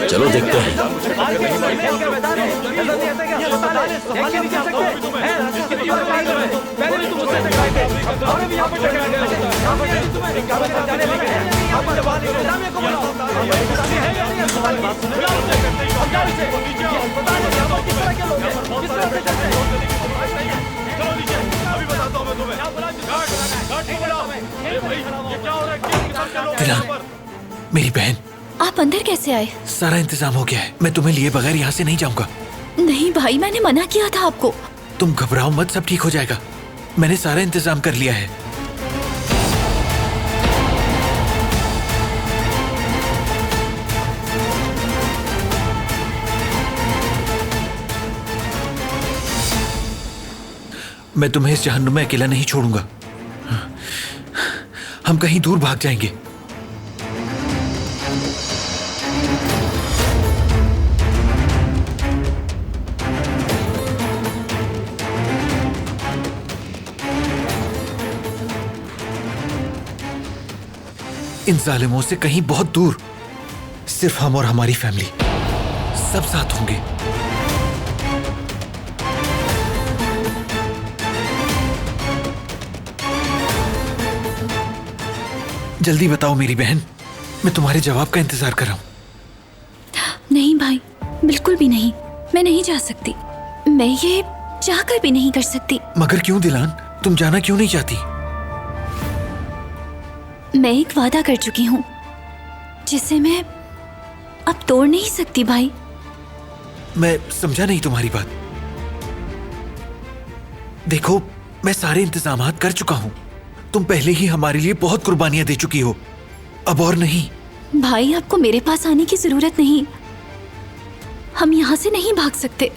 चलो देखते हैं। दिलान, मेरी बहन, आप अंदर कैसे आए? सारा इंतजाम हो गया है। मैं तुम्हें लिए बगैर यहाँ से नहीं जाऊंगा। नहीं भाई, मैंने मना किया था आपको। तुम घबराओ मत, सब ठीक हो जाएगा। मैंने सारा इंतजाम कर लिया है। मैं तुम्हें इस जहन्नुम में अकेला नहीं छोड़ूंगा। हम कहीं दूर भाग जाएंगे। इन जालिमों से कहीं बहुत दूर, सिर्फ हम और हमारी फैमिली सब साथ होंगे। जल्दी बताओ मेरी बहन, मैं तुम्हारे जवाब का इंतजार कर रहा हूं। नहीं भाई, बिल्कुल भी नहीं। मैं नहीं जा सकती। मैं ये चाहकर भी नहीं कर सकती। मगर क्यों दिलान, तुम जाना क्यों नहीं चाहती? मैं एक वादा कर चुकी हूँ जिसे मैं अब तोड़ नहीं सकती भाई। मैं समझा नहीं तुम्हारी बात। देखो, मैं सारे इंतजामात कर चुका हूँ। तुम पहले ही हमारे लिए बहुत कुर्बानियां दे चुकी हो, अब और नहीं। भाई, आपको मेरे पास आने की जरूरत नहीं। हम यहाँ से नहीं भाग सकते।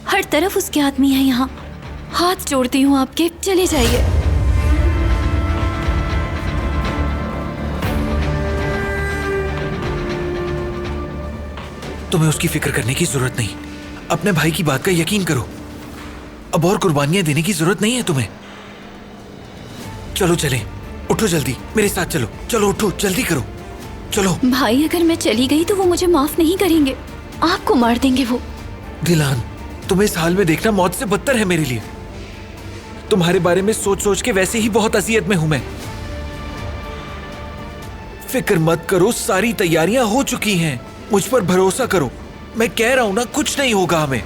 हर तरफ उसके आदमी है यहाँ। हाथ जोड़ती हूँ आपके, चले जाइए। तुम्हें उसकी फिक्र करने की जरूरत नहीं। अपने भाई की बात का यकीन करो। अब और कुर्बानियां देने की जरूरत नहीं है तुम्हें। चलो चलें, उठो जल्दी, मेरे साथ चलो। चलो उठो, जल्दी करो, चलो। भाई, अगर मैं चली गई तो वो मुझे माफ नहीं करेंगे। आपको मार देंगे वो। दिलान, तुम्हें इस हाल में देखना मौत से बदतर है मेरे लिए। तुम्हारे बारे में सोच सोच के वैसे ही बहुत अजियत में हूं मैं। फिक्र मत करो, सारी तैयारियां हो चुकी हैं। मुझ पर भरोसा करो। मैं कह रहा हूं ना, कुछ नहीं होगा हमें।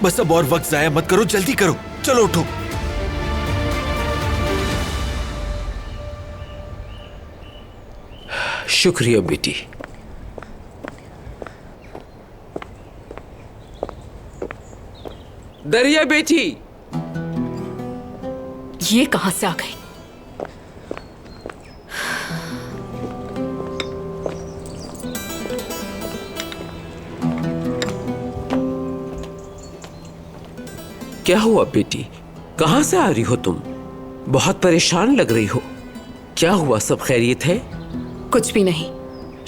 बस अब और वक्त जाया मत करो, जल्दी करो, चलो उठो। शुक्रिया बेटी। दरिया बेटी, ये कहां से आ गई? क्या हुआ बेटी? कहां से आ रही हो तुम? बहुत परेशान लग रही हो। क्या हुआ, सब खैरियत है? कुछ भी नहीं।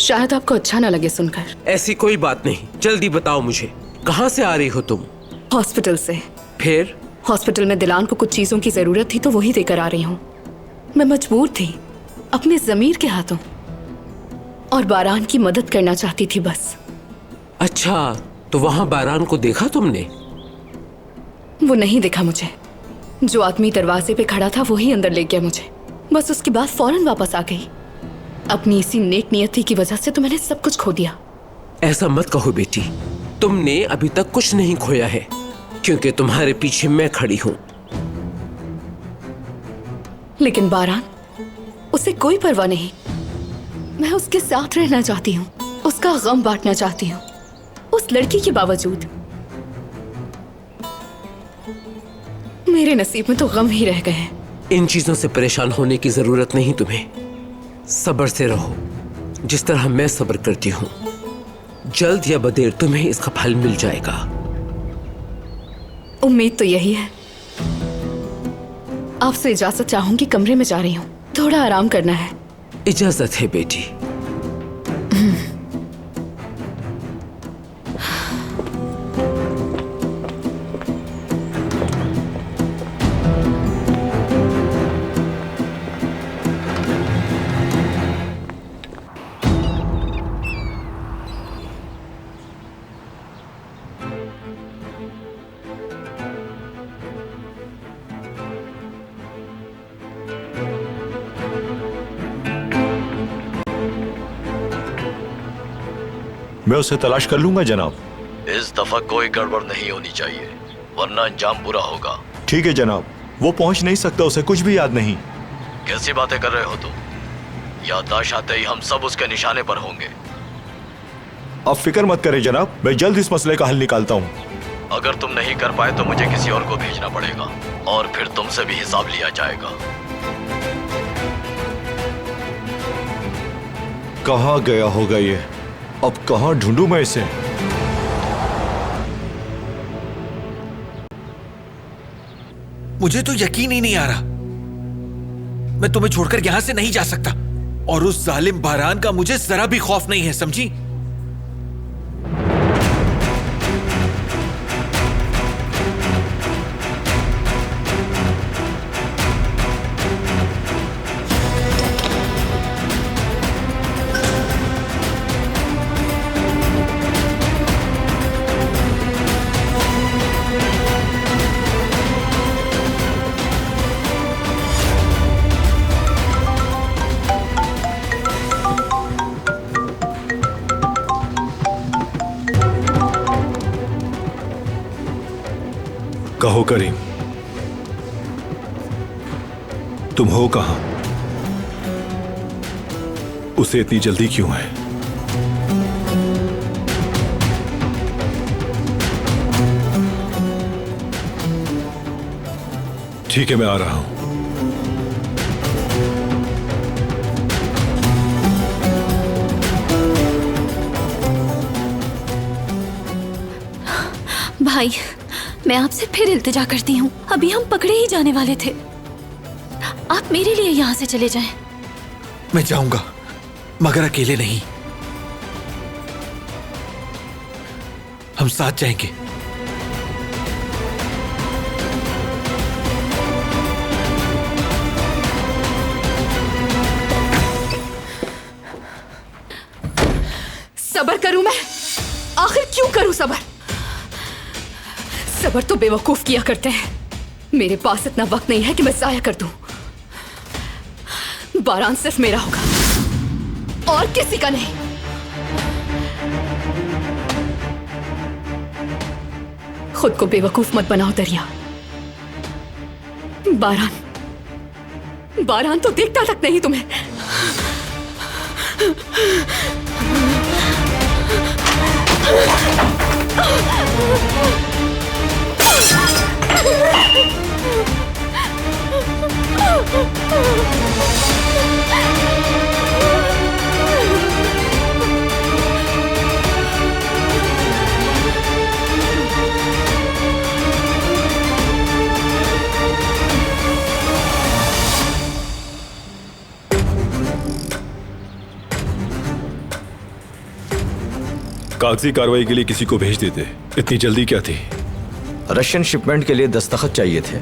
शायद आपको अच्छा ना लगे सुनकर। ऐसी कोई बात नहीं, जल्दी बताओ मुझे, कहाँ से आ रही हो तुम? हॉस्पिटल से। फिर? हॉस्पिटल में दिलान को कुछ चीजों की जरूरत थी तो वही देकर आ रही हूँ। मैं मजबूर थी अपने जमीर के हाथों, और बारान की मदद करना चाहती थी बस। अच्छा, तो वहां बारान को देखा तुमने? वो नहीं दिखा मुझे। जो आदमी दरवाजे पे खड़ा था वही अंदर ले गया मुझे। बस उसके बाद फौरन वापस आ गई। अपनी इसी नेक नियति की वजह से तो मैंने सब कुछ खो दिया। ऐसा मत कहो बेटी, तुमने अभी तक कुछ नहीं खोया है, क्योंकि तुम्हारे पीछे मैं खड़ी हूं। लेकिन बारान, उसे कोई परवाह नहीं। मैं उसके साथ रहना चाहती हूँ, उसका गम बांटना चाहती हूँ, उस लड़की के बावजूद। मेरे नसीब में तो गम ही रह गए हैं। इन चीजों से परेशान होने की जरूरत नहीं तुम्हें। सब्र से रहो, जिस तरह मैं सब्र करती हूँ। जल्द या बदेर तुम्हें इसका फल मिल जाएगा। उम्मीद तो यही है। आपसे इजाजत चाहूंगी, कमरे में जा रही हूँ, थोड़ा आराम करना है। इजाजत है बेटी। मैं उसे तलाश कर लूंगा जनाब। इस दफा कोई गड़बड़ नहीं होनी चाहिए, वरना अंजाम बुरा होगा। ठीक है जनाब। वो पहुंच नहीं सकता, उसे कुछ भी याद नहीं। कैसी बातें कर रहे हो तुम? याददाश्त आते ही हम सब उसके निशाने पर होंगे। आप फिक्र मत करें जनाब, मैं जल्द इस मसले का हल निकालता हूँ। अगर तुम नहीं कर पाए तो मुझे किसी और को भेजना पड़ेगा, और फिर तुमसे भी हिसाब लिया जाएगा। कहाँ गया होगा ये? अब कहाँ ढूंढूं मैं इसे? मुझे तो यकीन ही नहीं आ रहा। मैं तुम्हें छोड़कर यहां से नहीं जा सकता, और उस जालिम बारान का मुझे जरा भी खौफ नहीं है, समझी? कहो करीम, तुम हो कहां? उसे इतनी जल्दी क्यों है? ठीक है, मैं आ रहा हूं। भाई, मैं आपसे फिर इल्तिजा करती हूँ, अभी हम पकड़े ही जाने वाले थे। आप मेरे लिए यहाँ से चले जाएं। मैं जाऊंगा, मगर अकेले नहीं। हम साथ जाएंगे। सबर करूं मैं? आखिर क्यों करूं सबर? सबर तो बेवकूफ किया करते हैं। मेरे पास इतना वक्त नहीं है कि मैं जाया कर दूं। बारान सिर्फ मेरा होगा और किसी का नहीं। खुद को बेवकूफ मत बनाओ दरिया। बारान तो देखता तक नहीं तुम्हें। कागजी कार्रवाई के लिए किसी को भेज देते, इतनी जल्दी क्या थी? रशियन शिपमेंट के लिए दस्तखत चाहिए थे,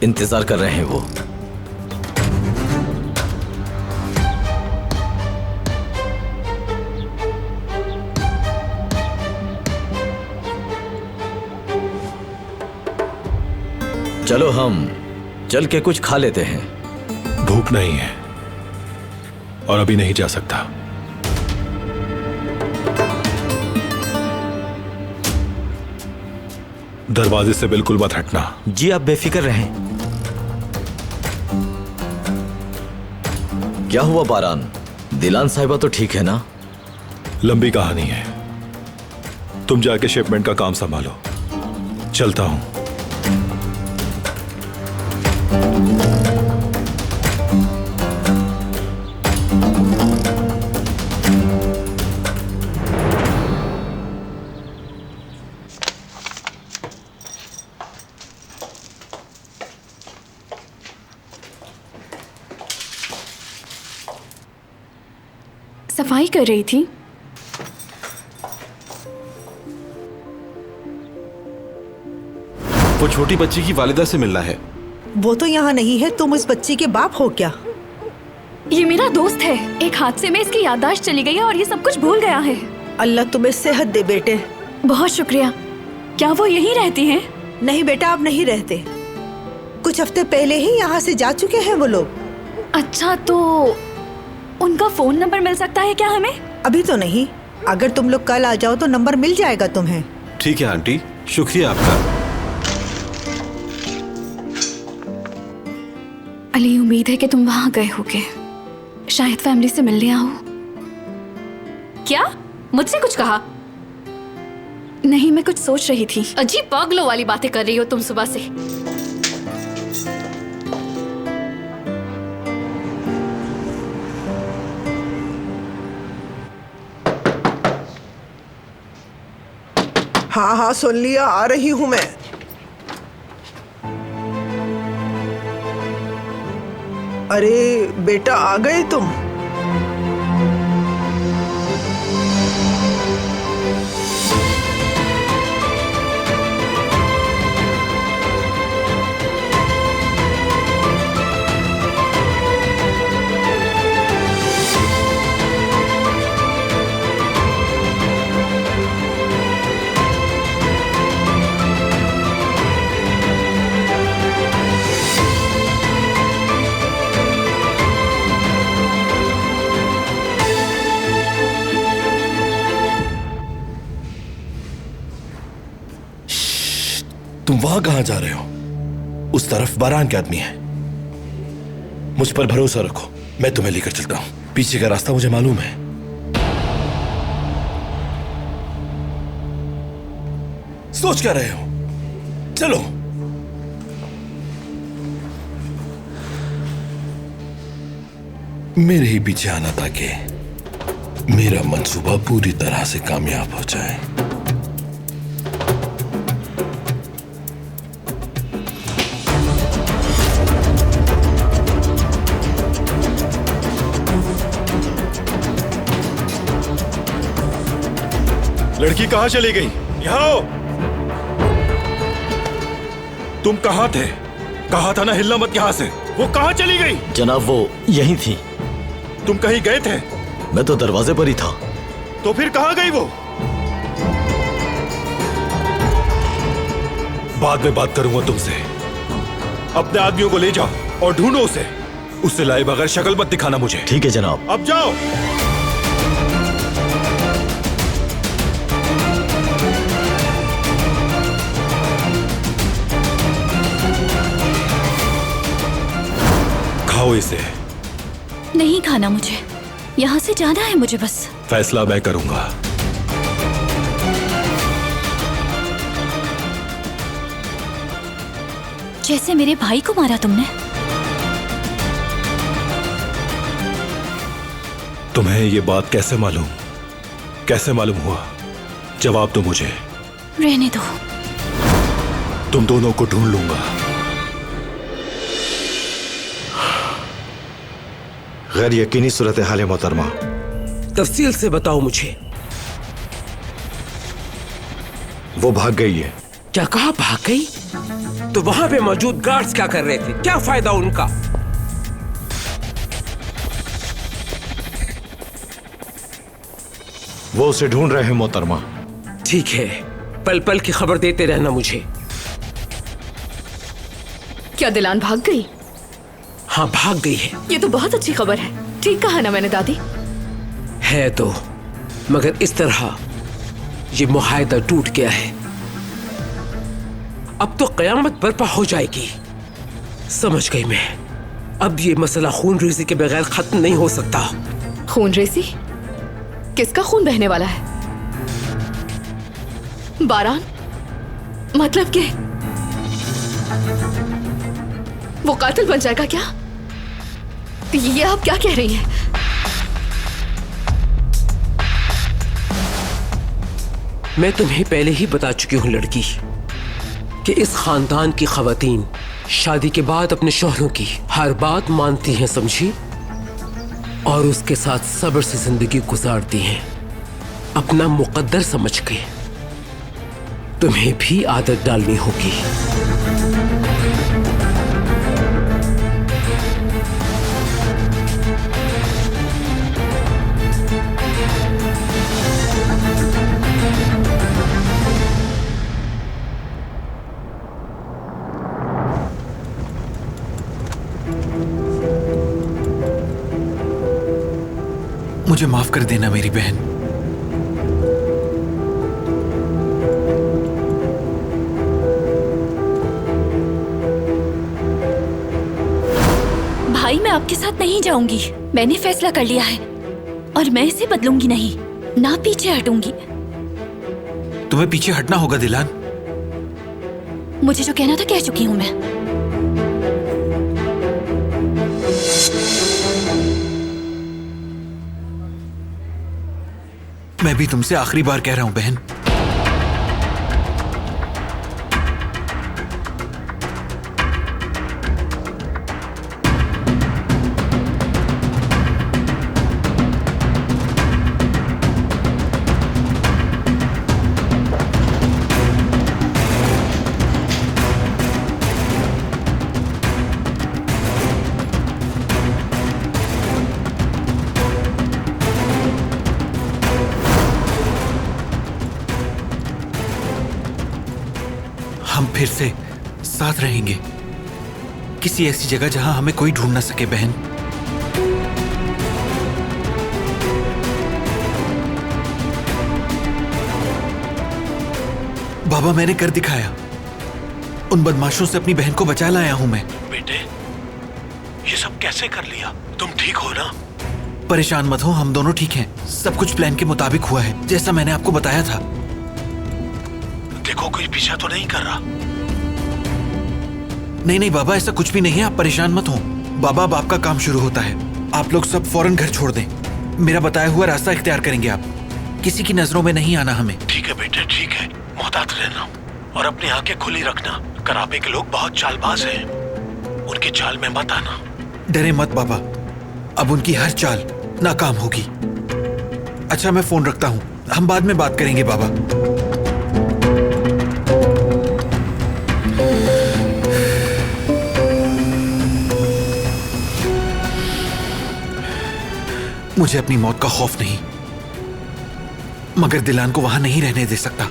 इंतजार कर रहे हैं वो। चलो हम चल के कुछ खा लेते हैं। भूख नहीं है और अभी नहीं जा सकता। दरवाजे से बिल्कुल मत हटना। जी आप बेफिक्र रहें। क्या हुआ बारान, दिलान साहिबा तो ठीक है ना? लंबी कहानी है, तुम जाके शिपमेंट का काम संभालो, चलता हूं। सफाई कर रही थी। वो छोटी बच्ची की वालिदा से मिलना है। वो तो यहाँ नहीं है, तुम इस बच्ची के बाप हो क्या? ये मेरा दोस्त है, एक हादसे में इसकी याददाश्त चली गई है और ये सब कुछ भूल गया है। अल्लाह तुम्हें सेहत दे बेटे। बहुत शुक्रिया। क्या वो यहीं रहती हैं? नहीं बेटा, अब नहीं रहते, कुछ हफ्ते पहले ही यहाँ से जा चुके हैं वो लोग। अच्छा, तो उनका फोन नंबर मिल सकता है क्या हमें? अभी तो नहीं, अगर तुम लोग कल आ जाओ तो नंबर मिल जाएगा तुम्हें। ठीक है आंटी, शुक्रिया आपका। अली, उम्मीद है कि तुम वहाँ गए होगे, शायद फैमिली से मिलने आओ। क्या मुझसे कुछ कहा? नहीं, मैं कुछ सोच रही थी। अजीब पागलों वाली बातें कर रही हो तुम सुबह से। हाँ हाँ सुन लिया, आ रही हूँ मैं। अरे बेटा, आ गए तुम? तुम वहां कहां जा रहे हो? उस तरफ बारान के आदमी है। मुझ पर भरोसा रखो, मैं तुम्हें लेकर चलता हूं। पीछे का रास्ता मुझे मालूम है। सोच क्या रहे हो? चलो। मेरे ही पीछे आना ताकि मेरा मंसूबा पूरी तरह से कामयाब हो जाए। लड़की कहां चली गई? यहाँ आओ। तुम कहां थे? कहा था ना हिलना मत यहां से। वो कहां चली गई? जनाब वो यहीं थी। तुम कहीं गए थे? मैं तो दरवाजे पर ही था। तो फिर कहां गई वो? बाद में बात करूंगा तुमसे। अपने आदमियों को ले जाओ और ढूंढो उसे। उससे लाए बगैर शक्ल मत दिखाना मुझे। ठीक है जनाब। अब जाओ। खाओ इसे। नहीं खाना मुझे, यहाँ से जाना है मुझे बस। फैसला मैं करूंगा। जैसे मेरे भाई को मारा तुमने। तुम्हें ये बात कैसे मालूम? कैसे मालूम हुआ? जवाब दो मुझे। रहने दो। तुम दोनों को ढूंढ लूंगा। गैर यकीनी सूरत हाल है मोहतरमा। तफसील से बताओ मुझे। वो भाग गई है। क्या कहा, भाग गई? तो वहां पे मौजूद गार्ड्स क्या कर रहे थे? क्या फायदा उनका? वो उसे ढूंढ रहे हैं मोहतरमा। ठीक है, पल पल की खबर देते रहना मुझे। क्या दिलान भाग गई? हाँ, भाग गई है। ये तो बहुत अच्छी खबर है। ठीक कहा ना मैंने दादी? है तो, मगर इस तरह ये मुआहदा टूट गया है। अब तो कयामत बर्पा हो जाएगी। समझ गई मैं। अब ये मसला खून रेजी के बगैर खत्म नहीं हो सकता। खून रेजी? किसका खून बहने वाला है? बारान? मतलब कि वो कातिल बन जाएगा क्या? ये आप क्या कह रही हैं? मैं तुम्हें पहले ही बता चुकी हूं लड़की, कि इस खानदान की खवातीन शादी के बाद अपने शौहरों की हर बात मानती हैं, समझी? और उसके साथ सब्र से जिंदगी गुजारती हैं, अपना मुकद्दर समझ के। तुम्हें भी आदत डालनी होगी। मुझे माफ कर देना मेरी बहन। भाई, मैं आपके साथ नहीं जाऊंगी। मैंने फैसला कर लिया है और मैं इसे बदलूंगी नहीं, ना पीछे हटूंगी। तुम्हें पीछे हटना होगा दिलान। मुझे जो कहना था कह चुकी हूं मैं। मैं भी तुमसे आखिरी बार कह रहा हूं बहन। हम फिर से साथ रहेंगे, किसी ऐसी जगह जहां हमें कोई ढूंढ ना सके बहन। बाबा, मैंने कर दिखाया। उन बदमाशों से अपनी बहन को बचा लाया हूं मैं। बेटे, ये सब कैसे कर लिया? तुम ठीक हो ना? परेशान मत हो, हम दोनों ठीक हैं। सब कुछ प्लान के मुताबिक हुआ है, जैसा मैंने आपको बताया था। देखो, कोई पीछा तो नहीं कर रहा? नहीं नहीं बाबा, ऐसा कुछ भी नहीं है, आप परेशान मत हो। बाबा, अब आपका काम शुरू होता है। आप लोग सब फौरन घर छोड़ दें। मेरा बताया हुआ रास्ता इख्तियार करेंगे आप। किसी की नजरों में नहीं आना हमें। ठीक है बेटे, ठीक है। मोहतात रहना और अपनी आंखें खुली रखना। करापे के लोग बहुत चालबाज हैं, उनकी चाल में मत आना। डरे मत बाबा, अब उनकी हर चाल नाकाम होगी। अच्छा, मैं फोन रखता हूँ, हम बाद में बात करेंगे बाबा। मुझे अपनी मौत का खौफ नहीं, मगर दिलान को वहां नहीं रहने दे सकता।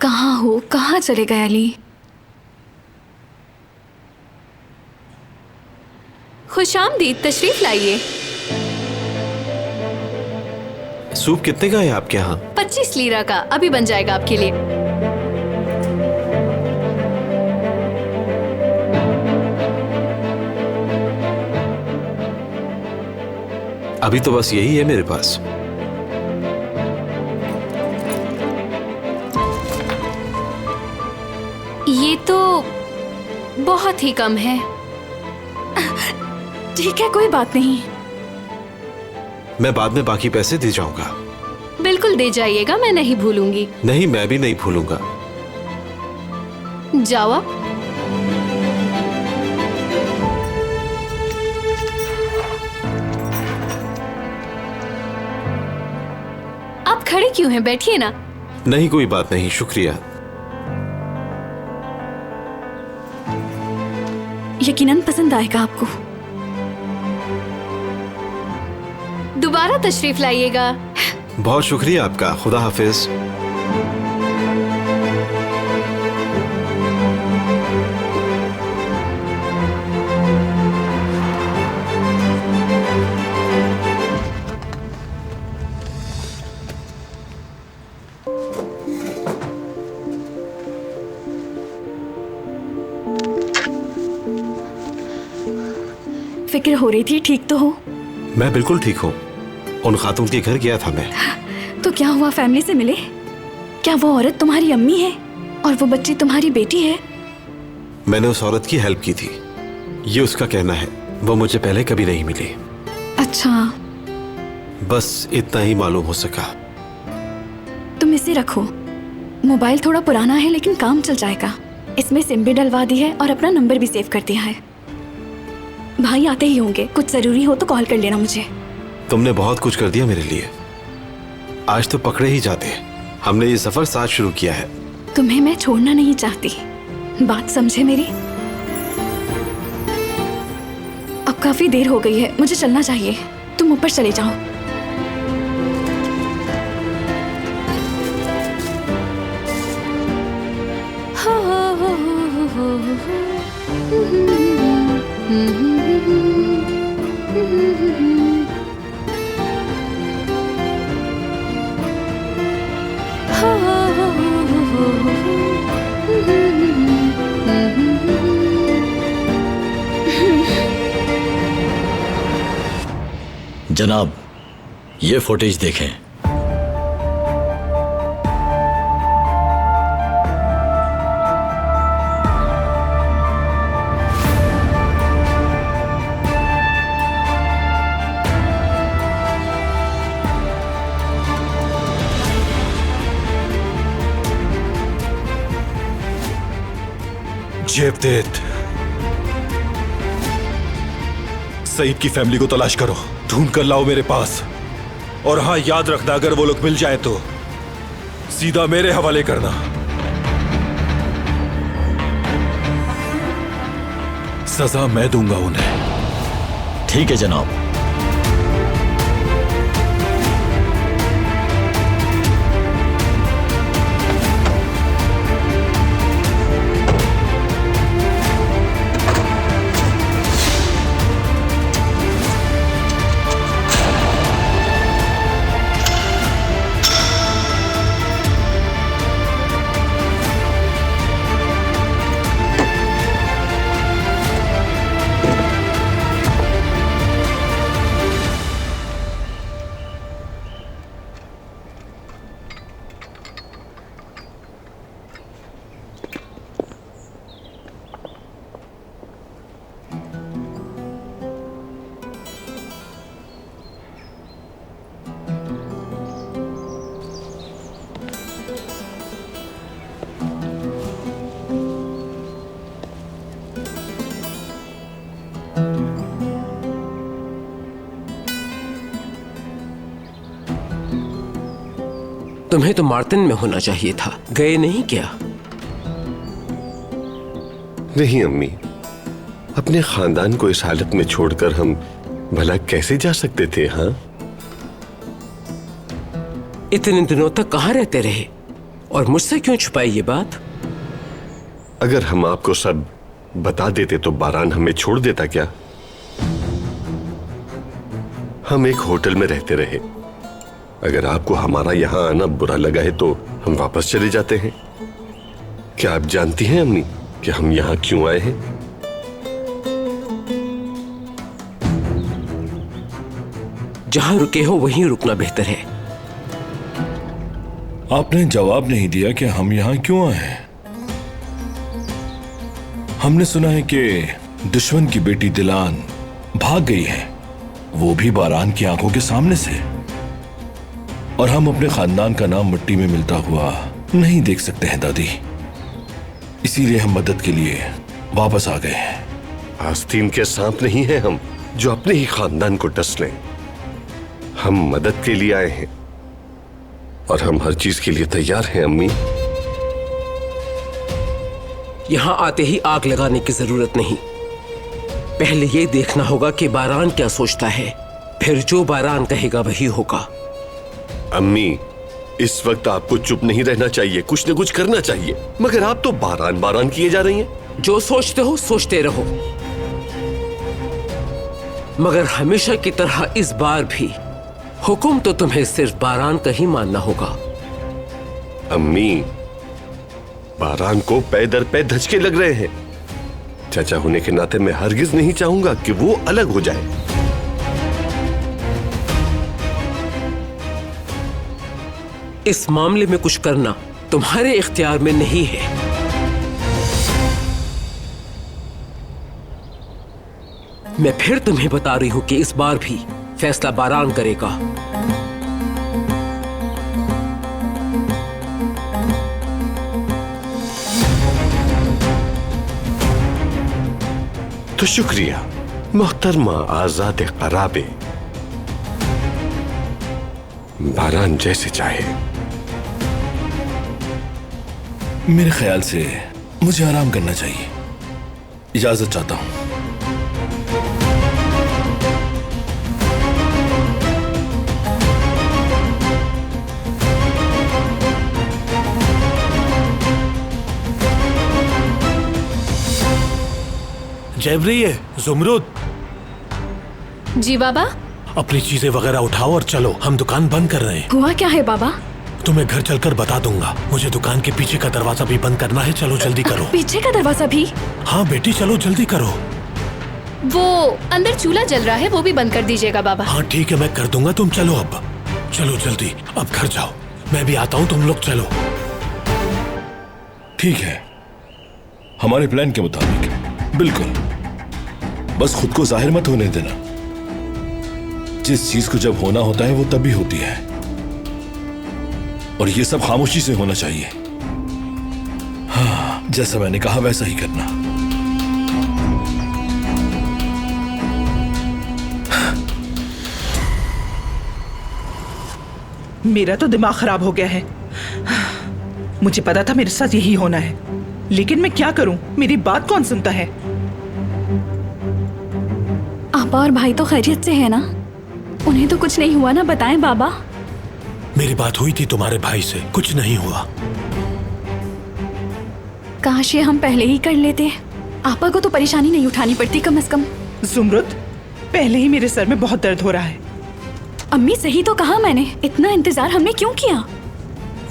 कहाँ हो? कहाँ चले गए अली? खुशामदीद, तशरीफ लाइए। सूप कितने का है आपके यहाँ? 25 लीरा का, अभी बन जाएगा आपके लिए। अभी तो बस यही है मेरे पास। ये तो बहुत ही कम है। ठीक है, कोई बात नहीं। मैं बाद में बाकी पैसे दे जाऊंगा। बिल्कुल दे जाइएगा, मैं नहीं भूलूंगी। नहीं, मैं भी नहीं भूलूंगा। जाओ आप। आप खड़े क्यों हैं? बैठिए ना। नहीं, कोई बात नहीं, शुक्रिया। यकीनन पसंद आएगा आपको। दोबारा तशरीफ लाइएगा। बहुत शुक्रिया आपका। खुदा हाफिज। फिक्र हो रही थी, ठीक तो हो? मैं बिल्कुल ठीक हूँ। उन खातून के घर गया था मैं। तो क्या हुआ, फैमिली से मिले? क्या वो औरत तुम्हारी अम्मी है और वो बच्ची तुम्हारी बेटी है? मैंने उस औरत की हेल्प की थी, ये उसका कहना है। वो मुझे पहले कभी नहीं मिली। अच्छा, बस इतना ही मालूम हो सका। तुम इसे रखो। मोबाइल थोड़ा पुराना है लेकिन काम चल जाएगा। इसमें सिम भी डलवा दी है और अपना नंबर भी सेव कर दिया है। भाई आते ही होंगे, कुछ जरूरी हो तो कॉल कर लेना मुझे। तुमने बहुत कुछ कर दिया मेरे लिए। आज तो पकड़े ही जाते। हमने ये सफर साथ शुरू किया है। तुम्हें मैं छोड़ना नहीं चाहती, बात समझे मेरी। अब काफी देर हो गई है, मुझे चलना चाहिए। तुम ऊपर चले जाओ। जनाब, ये फुटेज देखें। जेवदेत, सईद की फैमिली को तलाश करो, ढूंढ कर लाओ मेरे पास। और हाँ, याद रखना, अगर वो लोग मिल जाए तो सीधा मेरे हवाले करना। सजा मैं दूंगा उन्हें। ठीक है जनाब। तुम्हें तो मार्टिन में होना चाहिए था, गए नहीं क्या? नहीं अम्मी, अपने खानदान को इस हालत में छोड़कर हम भला कैसे जा सकते थे? हाँ, इतने दिनों तक कहाँ रहते रहे और मुझसे क्यों छुपाई ये बात? अगर हम आपको सब बता देते तो बारान हमें छोड़ देता क्या? हम एक होटल में रहते रहे। अगर आपको हमारा यहां आना बुरा लगा है तो हम वापस चले जाते हैं। क्या आप जानती हैं अम्मी कि हम यहां क्यों आए हैं? जहां रुके हो वहीं रुकना बेहतर है। आपने जवाब नहीं दिया कि हम यहां क्यों आए हैं। हमने सुना है कि दुश्मन की बेटी दिलान भाग गई है, वो भी बारान की आंखों के सामने से। और हम अपने खानदान का नाम मिट्टी में मिलता हुआ नहीं देख सकते हैं दादी। इसीलिए हम मदद के लिए वापस आ गए हैं। आस्तीन के सांप नहीं हैं हम जो अपने ही खानदान को डस लें। हम मदद के लिए आए हैं और हम हर चीज के लिए तैयार हैं अम्मी। यहां आते ही आग लगाने की जरूरत नहीं। पहले ये देखना होगा कि बारान क्या सोचता है, फिर जो बारान कहेगा वही होगा। अम्मी, इस वक्त आपको चुप नहीं रहना चाहिए, कुछ न कुछ करना चाहिए। मगर आप तो बारान बारान किए जा रही हैं। जो सोचते हो सोचते रहो, मगर हमेशा की तरह इस बार भी हुक्म तो तुम्हें सिर्फ बारान का ही मानना होगा। अम्मी, बारान को पै दर पै धचके लग रहे हैं। चाचा होने के नाते मैं हरगिज नहीं चाहूंगा कि वो अलग हो जाए। इस मामले में कुछ करना तुम्हारे इख्तियार में नहीं है। मैं फिर तुम्हें बता रही हूं कि इस बार भी फैसला बारान करेगा। तो शुक्रिया मोहतरमा आजाद कराबे। बारान जैसे चाहे। मेरे ख्याल से मुझे आराम करना चाहिए। इजाजत चाहता हूं। जैबरी है जुमरुद, जी बाबा। अपनी चीजें वगैरह उठाओ और चलो, हम दुकान बंद कर रहे हैं। हुआ क्या है बाबा? तुम्हें घर चलकर बता दूंगा। मुझे दुकान के पीछे का दरवाजा भी बंद करना है। चलो जल्दी करो। पीछे का दरवाजा भी? हाँ बेटी चलो जल्दी करो। वो अंदर चूल्हा जल रहा है, वो भी बंद कर दीजिएगा बाबा। हाँ ठीक है, मैं कर दूंगा। तुम चलो अब, चलो जल्दी, अब घर जाओ। मैं भी आता हूँ, तुम लोग चलो। ठीक है, हमारे प्लान के मुताबिक। बिल्कुल, बस खुद को जाहिर मत होने देना। जिस चीज को जब होना होता है वो तभी होती है, और ये सब खामोशी से होना चाहिए। हाँ, जैसा मैंने कहा वैसा ही करना। मेरा तो दिमाग खराब हो गया है। मुझे पता था मेरे साथ यही होना है, लेकिन मैं क्या करूं? मेरी बात कौन सुनता है? आपा और भाई तो खैरियत से है ना? उन्हें तो कुछ नहीं हुआ ना? बताएं बाबा। मेरी बात हुई थी तुम्हारे भाई से, कुछ नहीं हुआ। काश ये हम पहले ही कर लेते। आपा को तो परेशानी नहीं उठानी पड़ती कम से कम। जुमरुद, पहले ही मेरे सर में बहुत दर्द हो रहा है। अम्मी सही तो कहा मैंने, इतना इंतजार हमने क्यों किया?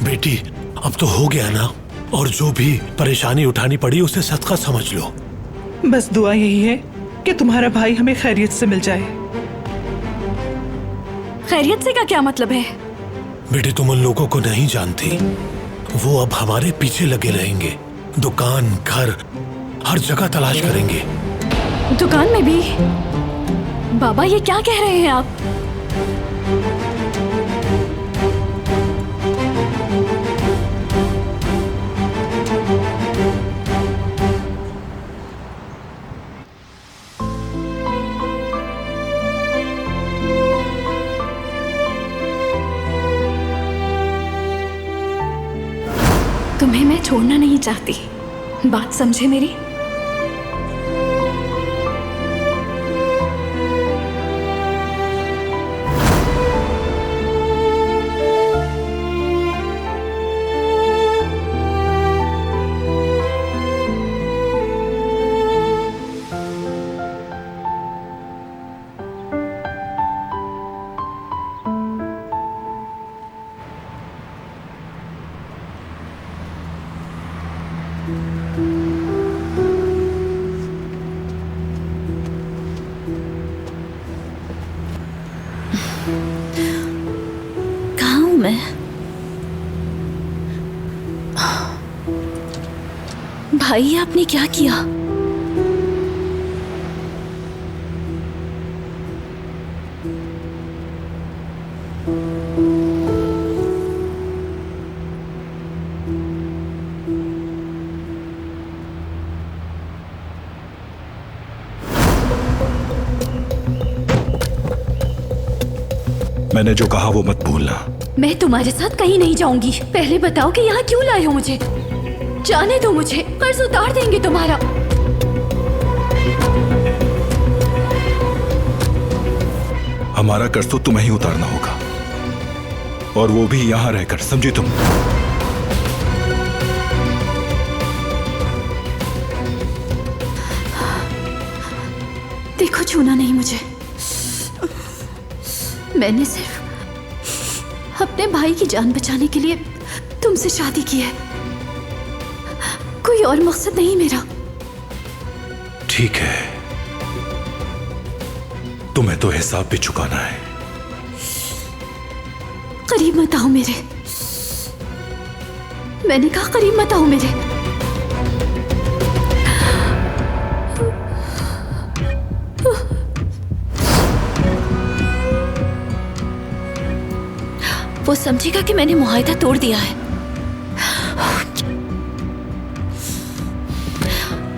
बेटी अब तो हो गया ना, और जो भी परेशानी उठानी पड़ी उसे सदका समझ लो। बस दुआ यही है कि तुम्हारा भाई हमें खैरियत से मिल जाए। खैरियत से का क्या मतलब है? बेटी तुम उन लोगों को नहीं जानती, वो अब हमारे पीछे लगे रहेंगे। दुकान, घर, हर जगह तलाश करेंगे। दुकान में भी? बाबा ये क्या कह रहे हैं आप? तुम्हें मैं छोड़ना नहीं चाहती, बात समझे मेरी? कहाँ हूँ मैं? भाई आपने क्या किया? मैंने जो कहा वो मत भूलना। मैं तुम्हारे साथ कहीं नहीं जाऊंगी। पहले बताओ कि यहाँ क्यों लाए हो मुझे। जाने दो मुझे, कर्ज उतार देंगे तुम्हारा। हमारा कर्ज तो तुम्हें ही उतारना होगा, और वो भी यहां रहकर, समझी तुम? देखो, छूना नहीं मुझे। मैंने सिर्फ अपने भाई की जान बचाने के लिए तुमसे शादी की है, कोई और मकसद नहीं मेरा। ठीक है, तुम्हें तो हिसाब भी चुकाना है। करीब मत आओ मेरे, मैंने कहा करीब मत आओ मेरे। वो समझेगा कि मैंने मुआहदा तोड़ दिया है।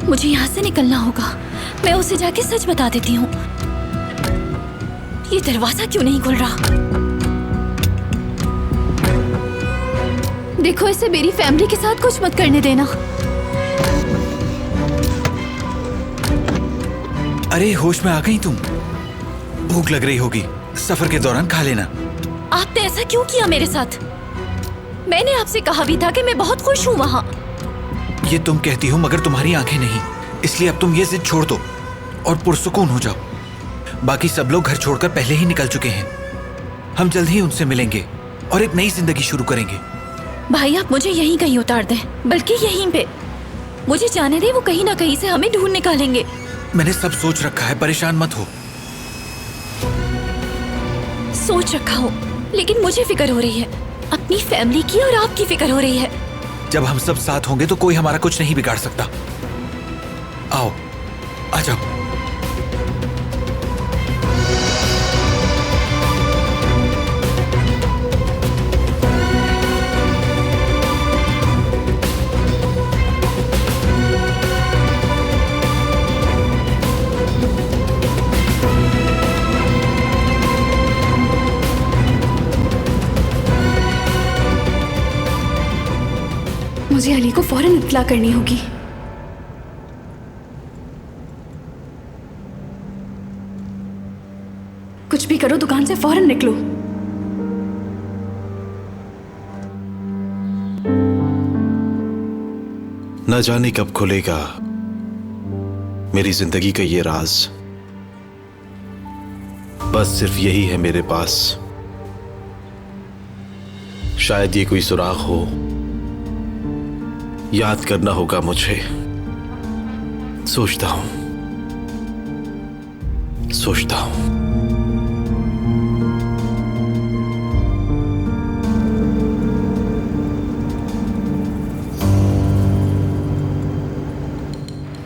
मुझे यहाँ से निकलना होगा। मैं उसे जाके सच बता देती हूँ। ये दरवाजा क्यों नहीं खुल रहा? देखो, इसे मेरी फैमिली के साथ कुछ मत करने देना। अरे होश में आ गई तुम? भूख लग रही होगी, सफर के दौरान खा लेना। आपने ऐसा क्यों किया मेरे साथ? मैंने आपसे कहा भी था कि मैं बहुत खुश हूँ वहाँ। ये तुम कहती हो, मगर तुम्हारी आंखें नहीं। इसलिए अब तुम ये जिद छोड़ दो और पुरसुकून हो जाओ। बाकी सब लोग घर छोड़कर पहले ही निकल चुके हैं। हम जल्द ही उनसे मिलेंगे और एक नई जिंदगी शुरू करेंगे। भाई, आप मुझे यहीं कहीं उतार दें, बल्कि यहीं पे। मुझे जाने दे, वो कहीं ना कहीं से हमें ढूंढ निकालेंगे। मैंने सब सोच रखा है, परेशान मत हो। सोच रखा हो, लेकिन मुझे फिक्र हो रही है। अपनी फैमिली की और आपकी फिक्र हो रही है। जब हम सब साथ होंगे तो कोई हमारा कुछ नहीं बिगाड़ सकता। आओ, आ जाओ। मुझे अली को फौरन इत्तला करनी होगी। कुछ भी करो, दुकान से फौरन निकलो। न जाने कब खुलेगा मेरी जिंदगी का ये राज। बस सिर्फ यही है मेरे पास। शायद ये कोई सुराग हो। याद करना होगा मुझे। सोचता हूं।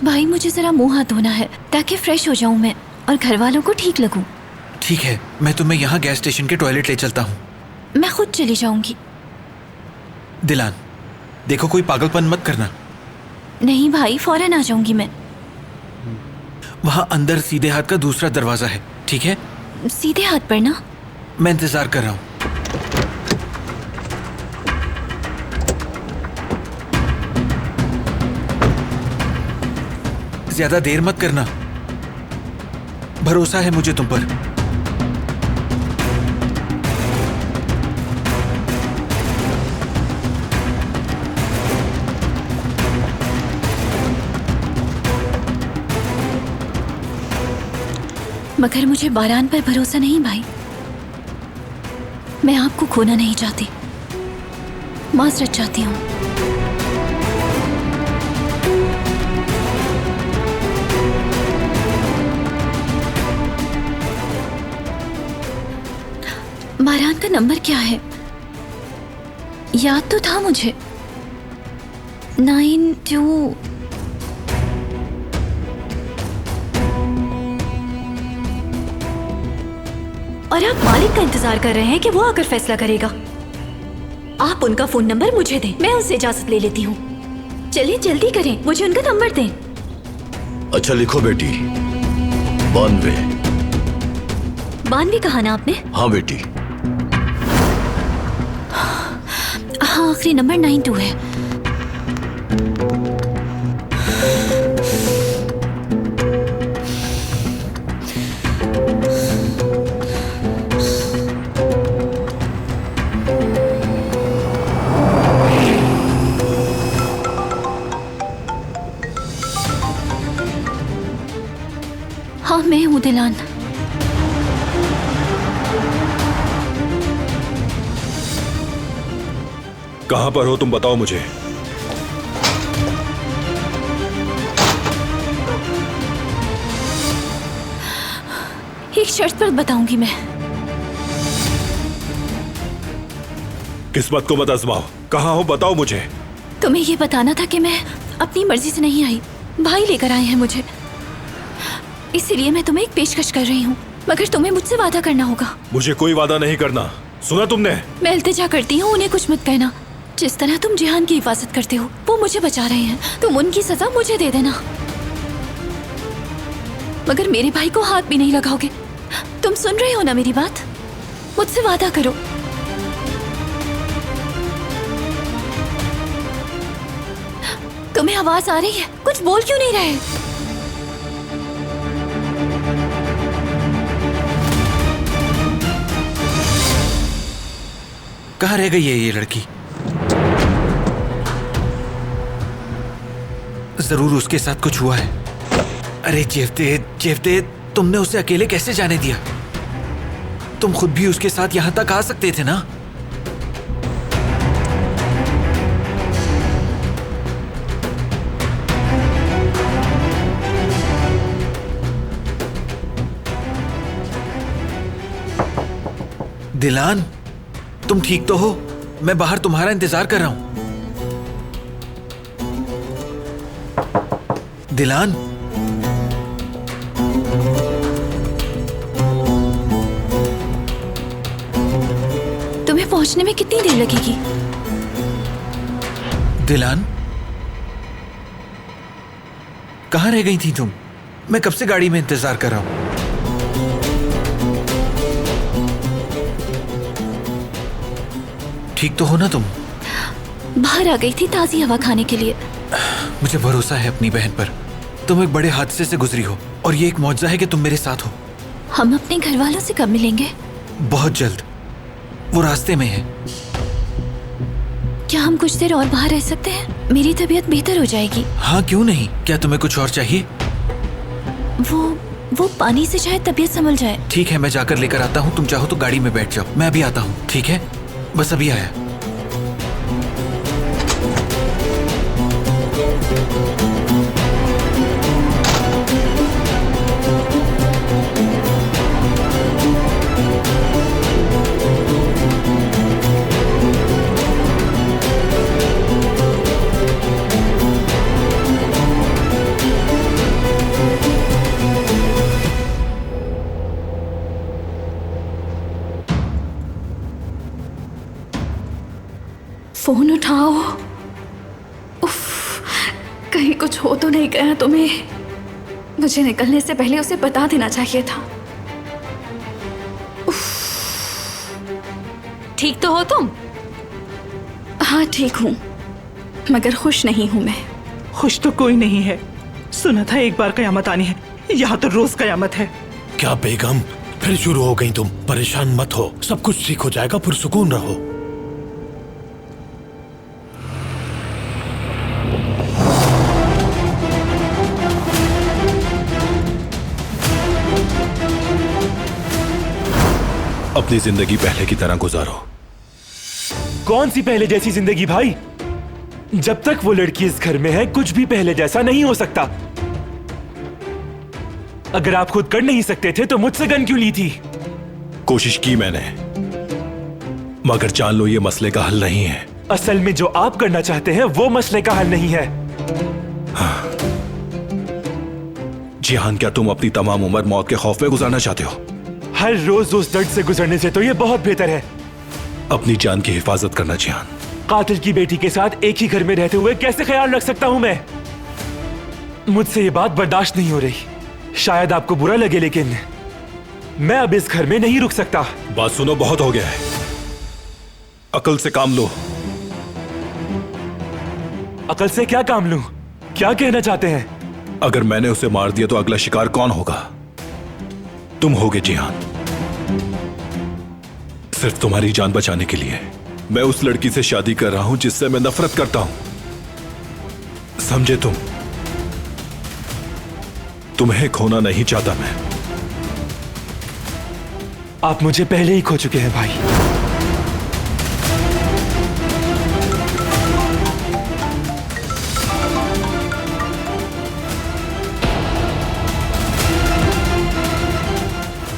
भाई, मुझे जरा मुंह हाथ धोना है ताकि फ्रेश हो जाऊं मैं और घर वालों को ठीक लगूं। ठीक है, मैं तुम्हें यहाँ गैस स्टेशन के टॉयलेट ले चलता हूँ। मैं खुद चली जाऊंगी। दिलान, देखो कोई पागलपन मत करना। नहीं भाई, फौरन आ जाऊंगी मैं। वहां अंदर सीधे हाथ का दूसरा दरवाजा है, ठीक है? सीधे हाथ पर ना? मैं इंतजार कर रहा हूं। ज्यादा देर मत करना, भरोसा है मुझे तुम पर। मगर मुझे बारान पर भरोसा नहीं भाई। मैं आपको खोना नहीं चाहती, माजरत चाहती हूँ। बारान का नंबर क्या है? याद तो था मुझे, 92। और आप मालिक का इंतजार कर रहे हैं कि वो आकर फैसला करेगा। आप उनका फोन नंबर मुझे दें, मैं उनसे इजाजत ले लेती हूँ। चलिए जल्दी करें, मुझे उनका नंबर दें। अच्छा लिखो बेटी, 92। 92 कहा ना आपने? हाँ बेटी, हाँ, आखिरी नंबर 92 है। हाँ, मैं हूँ दिलान। कहां पर हो तुम, बताओ मुझे। एक शर्त पर बताऊंगी मैं। किस्मत को मत आजमाओ, कहां हो बताओ मुझे। तुम्हें ये बताना था कि मैं अपनी मर्जी से नहीं आई, भाई लेकर आए हैं मुझे। इसीलिए मैं तुम्हें एक पेशकश कर रही हूँ, मगर तुम्हें मुझसे वादा करना होगा। मुझे कोई वादा नहीं करना, सुना तुमने? मैं इल्तिजा करती हूँ, उन्हें कुछ मत कहना। जिस तरह तुम जिहान की हिफाजत करते हो, वो मुझे बचा रहे हैं, तुम उनकी सजा मुझे दे देना, मगर मेरे भाई को हाथ भी नहीं लगाओगे। तुम सुन रहे हो ना मेरी बात? मुझसे वादा करो। तुम्हें आवाज आ रही है? कुछ बोल क्यों नहीं रहे? कहाँ रह गई है ये लड़की? जरूर उसके साथ कुछ हुआ है। अरे जेवदेद, तुमने उसे अकेले कैसे जाने दिया? तुम खुद भी उसके साथ यहां तक आ सकते थे ना। दिलान, तुम ठीक तो हो? मैं बाहर तुम्हारा इंतजार कर रहा हूं। दिलान, तुम्हें पहुंचने में कितनी देर लगेगी? दिलान, कहां रह गई थी तुम? मैं कब से गाड़ी में इंतजार कर रहा हूं। ठीक तो हो ना तुम? बाहर आ गई थी ताजी हवा खाने के लिए। मुझे भरोसा है अपनी बहन पर। तुम एक बड़े हादसे से गुजरी हो और ये एक मौजज़ा है कि तुम मेरे साथ हो। हम अपने घर वालों से कब मिलेंगे? बहुत जल्द, वो रास्ते में है। क्या हम कुछ देर और बाहर रह सकते हैं? मेरी तबीयत बेहतर हो जाएगी। हाँ, क्यों नहीं। क्या तुम्हें कुछ और चाहिए? वो पानी से शायद तबीयत संभल जाए। ठीक है, मैं जाकर लेकर आता हूँ। तुम चाहो तो गाड़ी में बैठ जाओ, मैं अभी आता हूँ। ठीक है, बस अभी आया। फोन उठाओ। उफ, कहीं कुछ हो तो नहीं गया तुम्हें? मुझे निकलने से पहले उसे बता देना चाहिए था। ठीक तो हो तुम? हाँ, ठीक हूँ, मगर खुश नहीं हूँ मैं। खुश तो कोई नहीं है। सुना था एक बार कयामत आनी है, यहाँ तो रोज कयामत है। क्या बेगम, फिर शुरू हो गई तुम? परेशान मत हो, सब कुछ ठीक हो जाएगा, पुरसुकून रहो। अपनी जिंदगी पहले की तरह गुजारो। कौन सी पहले जैसी जिंदगी भाई? जब तक वो लड़की इस घर में है, कुछ भी पहले जैसा नहीं हो सकता। अगर आप खुद कर नहीं सकते थे तो मुझसे गन क्यों ली थी? कोशिश की मैंने, मगर जान लो ये मसले का हल नहीं है। असल में जो आप करना चाहते हैं वो मसले का हल नहीं है। हाँ। जिहान, क्या तुम अपनी तमाम उम्र मौत के खौफ में गुजारना चाहते हो? हर रोज उस दर्द से गुजरने से तो ये बहुत बेहतर है। अपनी जान की हिफाजत करना जिहान। कातिल की बेटी के साथ एक ही घर में रहते हुए कैसे ख्याल रख सकता हूं मैं? मुझसे ये बात बर्दाश्त नहीं हो रही। शायद आपको बुरा लगे, लेकिन मैं अब इस घर में नहीं रुक सकता। बात सुनो, बहुत हो गया है, अकल से काम लो। अकल से क्या काम लूं? क्या कहना चाहते हैं? अगर मैंने उसे मार दिया तो अगला शिकार कौन होगा? तुम होगे जिहान। सिर्फ तुम्हारी जान बचाने के लिए मैं उस लड़की से शादी कर रहा हूं जिससे मैं नफरत करता हूं। समझे तुम? तुम्हें खोना नहीं चाहता मैं। आप मुझे पहले ही खो चुके हैं भाई।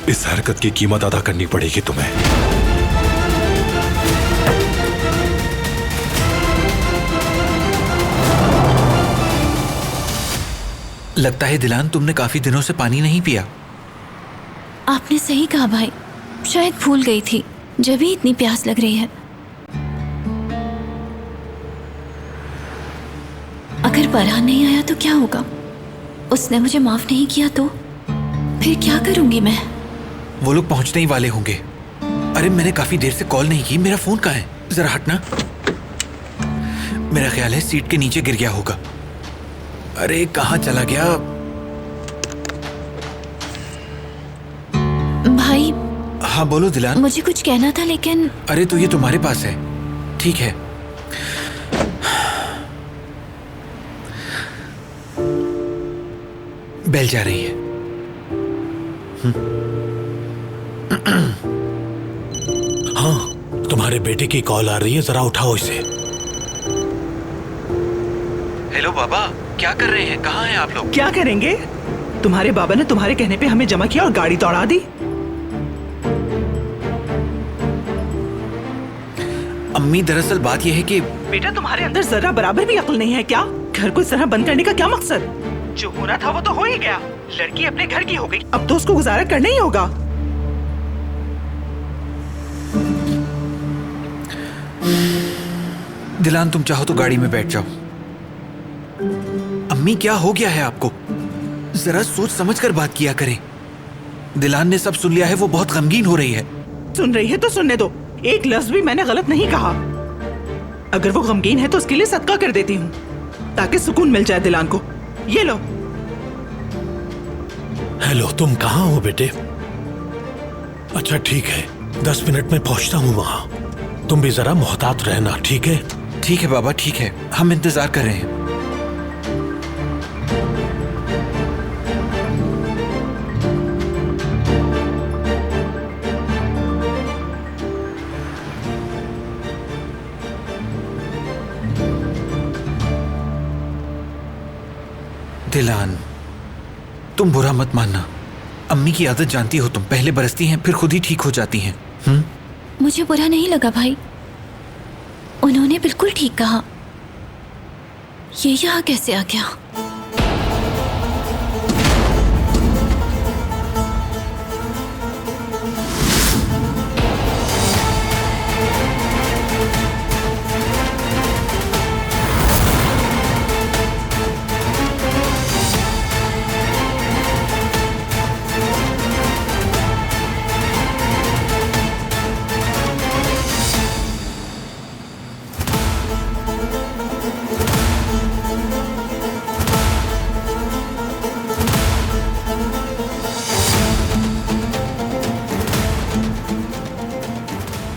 इस हरकत की कीमत अदा करनी पड़ेगी तुम्हें। लगता है दिलान तुमने काफी दिनों से पानी नहीं पिया। आपने सही कहा भाई, शायद भूल गई थी, जब भी इतनी प्यास लग रही है। अगर फरहान नहीं आया तो क्या होगा? उसने मुझे माफ नहीं किया तो फिर क्या करूंगी मैं? वो लोग पहुंचने ही वाले होंगे। अरे मैंने काफी देर से कॉल नहीं की, मेरा फोन कहाँ है? जरा हटना। मेरा ख्याल है सीट के नीचे गिर गया होगा। अरे कहाँ चला गया? भाई। हाँ बोलो दिलान। मुझे कुछ कहना था लेकिन। अरे तो ये तुम्हारे पास है। ठीक है। बेल जा रही है। हाँ, तुम्हारे बेटे की कॉल आ रही है, जरा उठाओ इसे। हेलो बाबा, क्या कर रहे हैं? कहाँ हैं आप लोग? क्या करेंगे? तुम्हारे बाबा ने तुम्हारे कहने पे हमें जमा किया और गाड़ी दौड़ा दी। अम्मी दरअसल बात यह है कि बेटा तुम्हारे अंदर जरा बराबर भी अक्ल नहीं है क्या? घर को इस तरह बंद करने का क्या मकसद? जो होना था वो तो हो ही गया। लड़की अपने घर की हो गई, अब तो उसको गुजारा करना ही होगा। दिलान तुम चाहो तो गाड़ी में बैठ जाओ। अम्मी क्या हो गया है आपको? जरा सोच समझ कर बात किया करें। दिलान ने सब सुन लिया है, वो बहुत गमगीन हो रही है। सुन रही है तो सुनने दो, एक लफ्ज भी मैंने गलत नहीं कहा। अगर वो गमगीन है तो उसके लिए सदका कर देती हूँ ताकि सुकून मिल जाए दिलान को। ये लो। हेलो, तुम कहाँ हो बेटे? अच्छा ठीक है, 10 मिनट में पहुंचता हूँ वहां। तुम भी जरा मोहतात रहना, ठीक है? ठीक है बाबा, ठीक है, हम इंतजार कर रहे हैं। दिलान, तुम बुरा मत मानना। अम्मी की आदत जानती हो तुम, पहले बरसती हैं फिर खुद ही ठीक हो जाती हैं। मुझे बुरा नहीं लगा भाई, उन्होंने बिल्कुल ठीक कहा। ये यहाँ कैसे आ गया?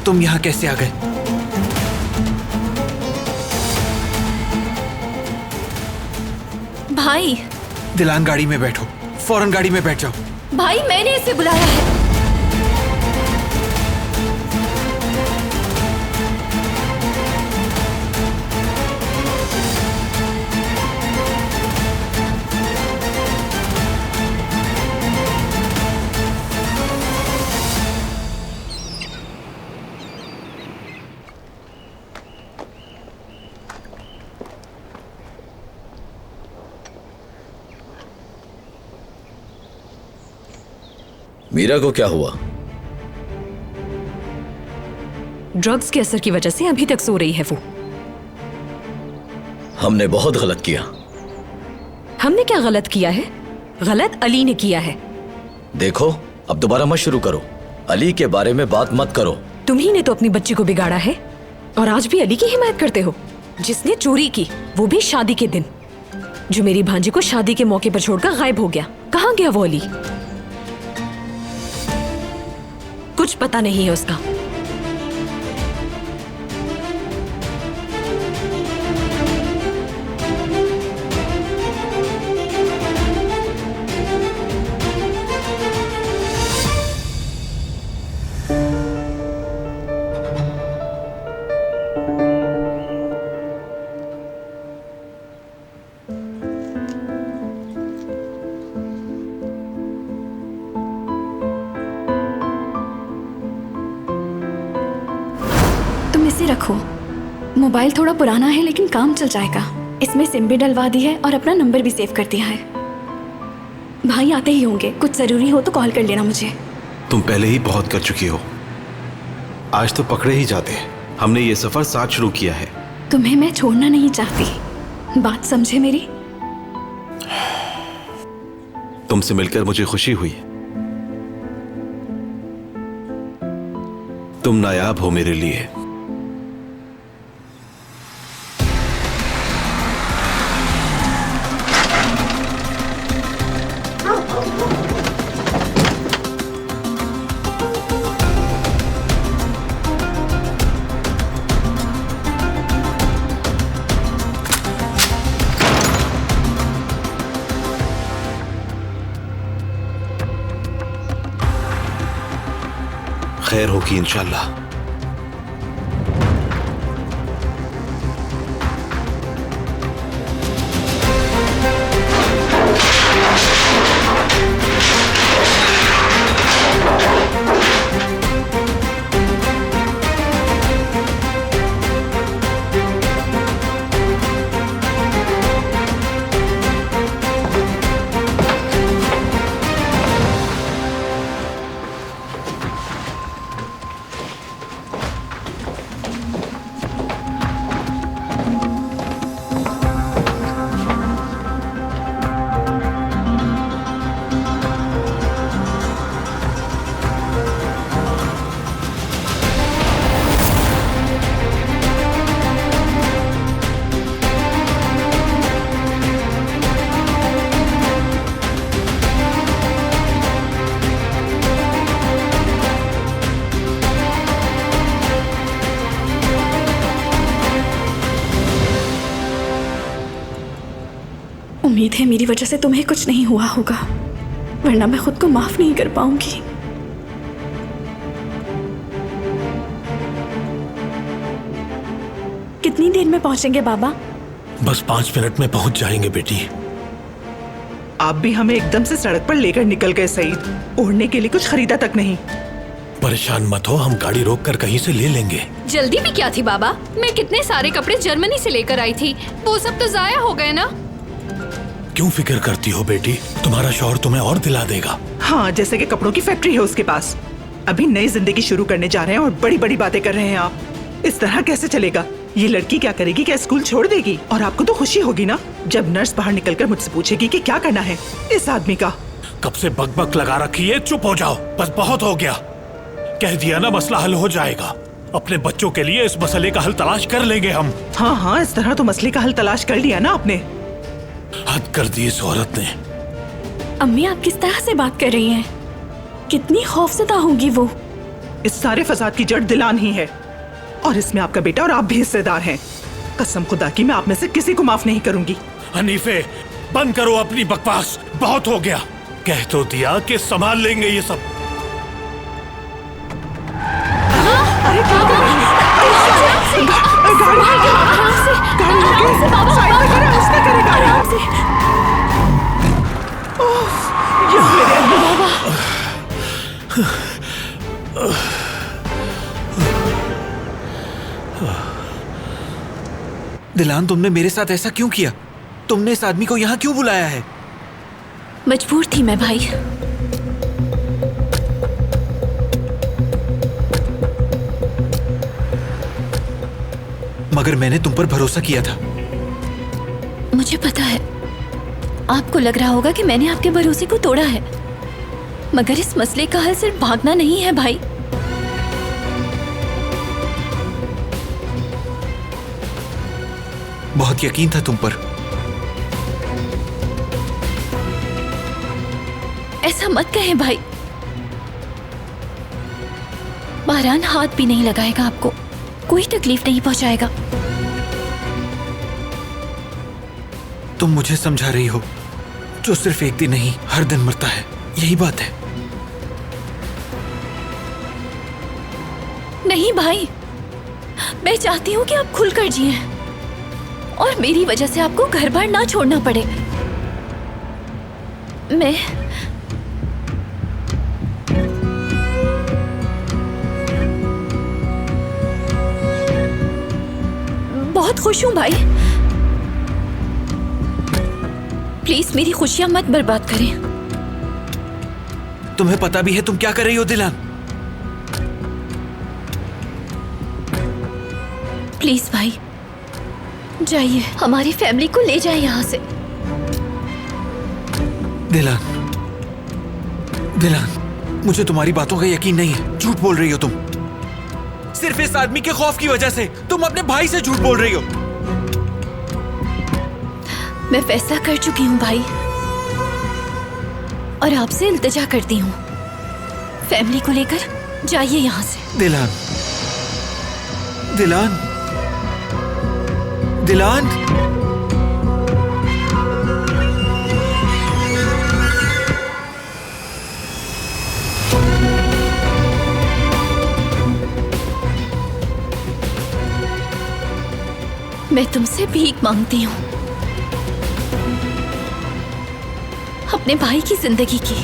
तुम यहाँ कैसे आ गए? भाई। दिलान गाड़ी में बैठो, फौरन गाड़ी में बैठ जाओ। भाई मैंने इसे बुलाया है। मीरा को क्या हुआ? ड्रग्स के असर की वजह से अभी तक सो रही है वो। हमने बहुत गलत किया। हमने क्या गलत किया है? गलत अली ने किया है। देखो, अब दोबारा मत शुरू करो। अली के बारे में बात मत करो। तुम्ही ने तो अपनी बच्ची को बिगाड़ा है और आज भी अली की हिमायत करते हो। जिसने चोरी की, वो भी शादी के दिन, जो मेरी भांजी को शादी के मौके पर छोड़कर गायब हो गया। कहाँ गया वो अली? कुछ पता नहीं है उसका। इसे रखो। मोबाइल थोड़ा पुराना है लेकिन काम चल जाएगा। इसमें सिम भी डलवा दी है और अपना नंबर भी सेव कर दिया है। भाई आते ही होंगे, कुछ जरूरी हो तो कॉल कर लेना मुझे। तुम पहले ही बहुत कर चुकी हो, आज तो पकड़े ही जाते। हमने ये सफर साथ शुरू किया है। तुम्हें मैं छोड़ना नहीं चाहती, बात समझे मेरी? तुमसे मिलकर मुझे खुशी हुई। तुम नायाब हो मेरे लिए। खैर होगी इंशाल्लाह। उम्मीद है मेरी वजह से तुम्हें कुछ नहीं हुआ होगा, वरना मैं खुद को माफ नहीं कर पाऊंगी। कितनी देर में पहुंचेंगे बाबा? बस 5 मिनट में पहुंच जाएंगे बेटी। आप भी हमें एकदम से सड़क पर लेकर निकल गए सईद। ओढ़ने के लिए कुछ खरीदा तक नहीं। परेशान मत हो, हम गाड़ी रोक कर कहीं से ले लेंगे। जल्दी भी क्या थी बाबा, मैं कितने सारे कपड़े जर्मनी से लेकर आई थी, वो सब तो जाया हो गए ना। क्यों फिक्र करती हो बेटी, तुम्हारा शौहर तुम्हें और दिला देगा। हाँ, जैसे कि कपड़ों की फैक्ट्री है उसके पास। अभी नई जिंदगी शुरू करने जा रहे हैं और बड़ी बड़ी बातें कर रहे हैं आप। इस तरह कैसे चलेगा? ये लड़की क्या करेगी? क्या स्कूल छोड़ देगी? और आपको तो खुशी होगी ना जब नर्स बाहर निकलकर मुझसे पूछेगी कि क्या करना है इस आदमी का। कब से बकबक लगा रखी है, चुप हो जाओ, बस बहुत हो गया। कह दिया ना, मसला हल हो जाएगा। अपने बच्चों के लिए इस मसले का हल तलाश कर लेंगे हम। हाँ हाँ, इस तरह तो मसले का हल तलाश कर लिया ना आपने। हद कर दी इस औरत ने। अम्मी आप किस तरह से बात कर रही हैं? कितनी खौफजदा होगी वो। इस सारे फसाद की जड़ दिलान ही है और इसमें आपका बेटा और आप भी हिस्सेदार हैं। कसम खुदा की मैं आप में से किसी को माफ नहीं करूंगी। हनीफे, बंद करो अपनी बकवास, बहुत हो गया। कह तो दिया कि संभाल लेंगे ये सब। अरे क्या कर रही हैं? दिलान, तुमने मेरे साथ ऐसा क्यों किया? तुमने इस आदमी को यहाँ क्यों बुलाया है? मजबूर थी मैं भाई। मगर मैंने तुम पर भरोसा किया था। मुझे पता है आपको लग रहा होगा कि मैंने आपके भरोसे को तोड़ा है, मगर इस मसले का हल सिर्फ भागना नहीं है भाई। बहुत यकीन था तुम पर। ऐसा मत कहें भाई। बारान हाथ भी नहीं लगाएगा आपको, कोई तकलीफ नहीं पहुंचाएगा। तुम मुझे समझा रही हो जो सिर्फ एक दिन नहीं हर दिन मरता है, यही बात है। नहीं भाई, मैं चाहती हूँ कि आप खुलकर जिएं और मेरी वजह से आपको घर बार ना छोड़ना पड़े। मैं बहुत खुश हूँ भाई। प्लीज मेरी खुशियां मत बर्बाद करें। तुम्हें पता भी है तुम क्या कर रही हो दिलान? प्लीज भाई जाइए, हमारी फैमिली को ले जाए यहाँ से। दिलान, दिलान, मुझे तुम्हारी बातों का यकीन नहीं है। झूठ बोल रही हो तुम। सिर्फ इस आदमी के खौफ की वजह से तुम अपने भाई से झूठ बोल रही हो। मैं फैसला कर चुकी हूँ भाई और आपसे इल्तिजा करती हूँ, फैमिली को लेकर जाइए यहाँ से। दिलान, दिलान, दिलान। मैं तुमसे भीख मांगती हूँ अपने भाई की जिंदगी की।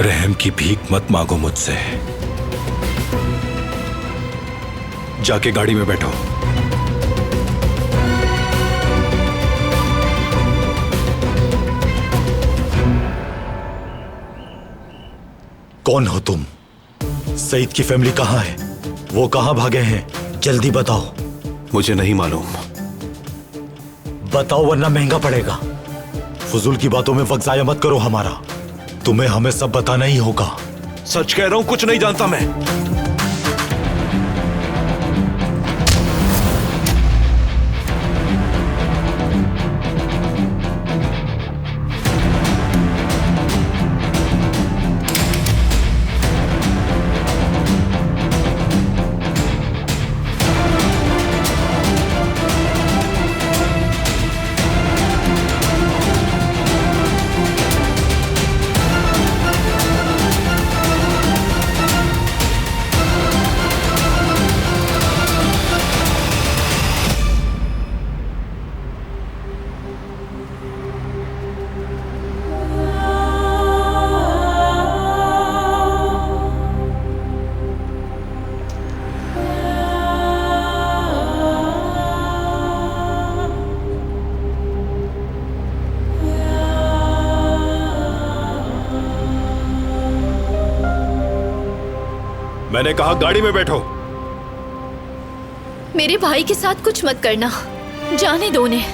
रहम की भीख मत मांगो मुझसे। जाके गाड़ी में बैठो। कौन हो तुम? सईद की फैमिली कहाँ है? वो कहाँ भागे हैं? जल्दी बताओ। मुझे नहीं मालूम। बताओ वरना महंगा पड़ेगा। फजूल की बातों में वक्त जाया मत करो हमारा। तुम्हें हमें सब बताना ही होगा। सच कह रहा हूं, कुछ नहीं जानता मैं। मैंने कहा गाड़ी में बैठो। मेरे भाई के साथ कुछ मत करना, जाने दो उन्हें।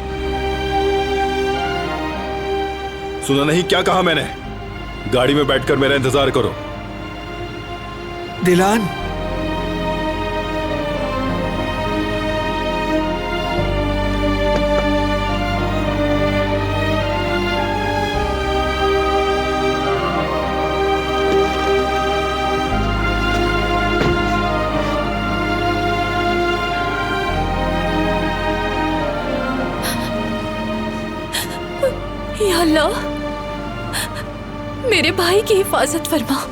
सुना नहीं क्या कहा मैंने? गाड़ी में बैठकर मेरा इंतजार करो। दिलान, या अल्लाह, मेरे भाई की हिफाजत फरमा।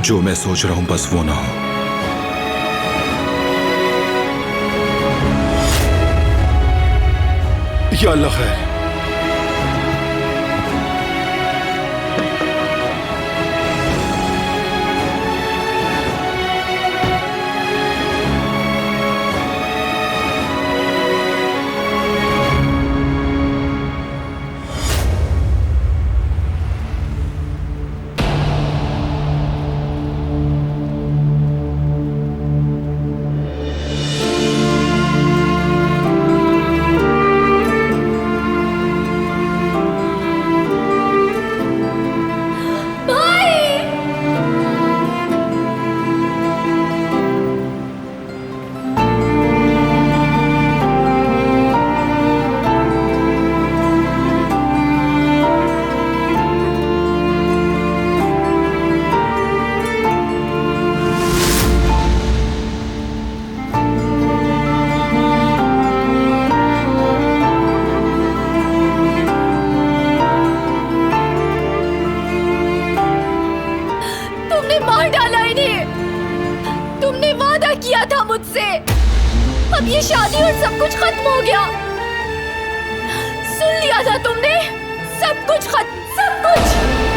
जो मैं सोच रहा हूं बस वो ना हो। या अल्लाह खैर। और सब कुछ खत्म हो गया। सुन लिया था तुमने? सब कुछ खत्म, सब कुछ।